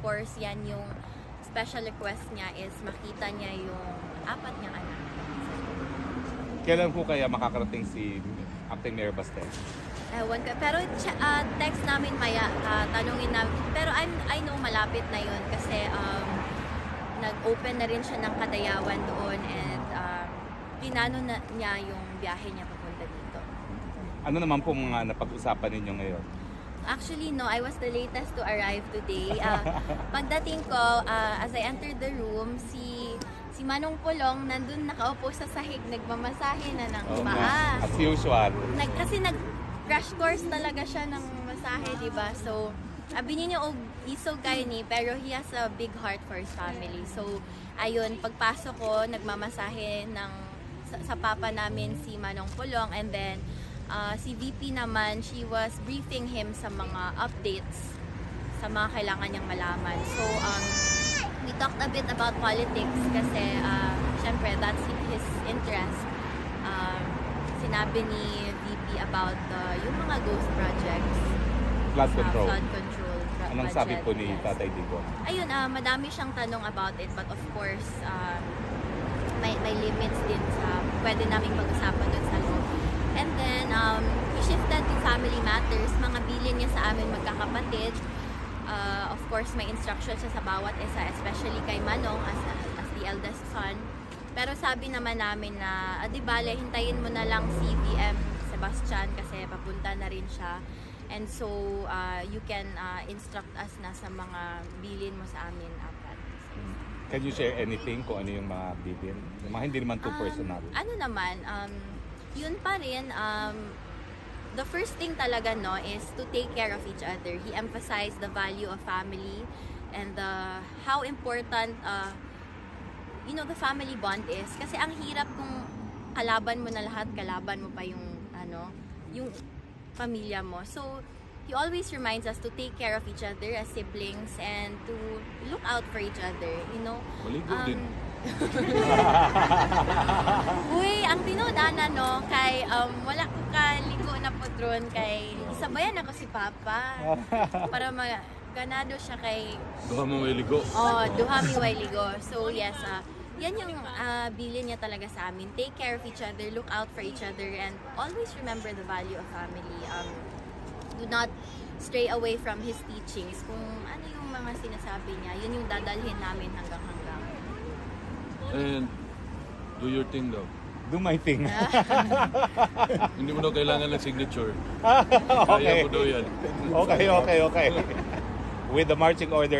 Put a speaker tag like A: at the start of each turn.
A: course, yan yung special request niya is makita niya yung 4 niyang anak.
B: Kailan po kaya makakarating si Acting Mayor Baste?
A: Ewan ko. Pero text namin maya, tanungin namin. Pero I know malapit na yun kasi nag-open na rin siya ng Kadayawan doon and pinano na niya yung biyahe niya papunta dito.
B: Ano naman po mga napag-usapan ninyo ngayon?
A: Actually, no, I was the latest to arrive today. Pagdating ko, as I entered the room, si Manong Pulong nandun nakaupo sa sahig, nagmamasahe na ng paa.
B: As usual.
A: Kasi nag-crash course talaga siya ng masahe, di ba? So, sabi niya, isog kayo ni, pero he has a big heart for his family. So, ayun, pagpasok ko, nagmamasahe sa papa namin si Manong Pulong, and then si VP naman, she was briefing him sa mga updates sa mga kailangan niyang malaman. So, we talked a bit about politics kasi syempre that's his interest. Sinabi ni VP about yung mga ghost projects.
B: Flood control.
A: Flood control.
B: Anong sabi po ni Tatay Digong?
A: Ayun, madami siyang tanong about it, but of course, may limits din sa pwede naming pag-usapan dun sa loob. And then, he shifted to family matters, mga bilin niya sa amin magkakapatid. Of course, may instructions siya sa bawat isa, especially kay Manong as the eldest son. Pero sabi naman namin na, di bale, hintayin mo na lang si VM Sebastian kasi papunta na rin siya. And so, you can instruct us na sa mga bilin mo sa amin apat.
B: Can you share anything kung ano yung mga bilin? Yung mga hindi naman too personal.
A: Ano naman, yun pa rin, the first thing talaga no is to take care of each other. He emphasized the value of family and how important the family bond is. Kasi ang hirap kung kalaban mo na lahat, kalaban mo pa yung yung pamilya mo. So he always reminds us to take care of each other as siblings and to look out for each other, you know.
C: Maligo din.
A: Uy, ang tinudana no kay wala ko kaligo na pudron kay isabayan ako si Papa para ganado siya kay
C: Duha mo may ligo.
A: duha mi way ligo. So yes, yan yung bilin niya talaga sa amin. Take care of each other, look out for each other, and always remember the value of family. Do not stray away from his teachings. Kung ano yung mga sinasabi niya, yun yung dadalhin namin hanggang.
C: And do your thing daw.
B: Do my thing.
C: Hindi mo daw kailangan ng signature.
B: Okay.
C: Kaya mo daw yan.
B: Okay. With the marching order,